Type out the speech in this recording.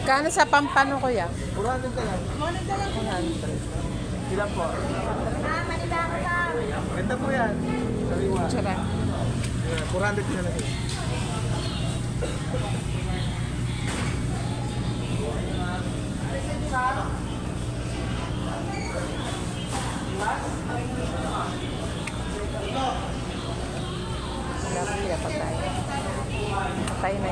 Kano sa pampano ko ya? 400 ka lang. 400. Ilan po? Ganda po yan. Sariwa. Tsara. 400 ka lang. Wala ko sila patay. Patay na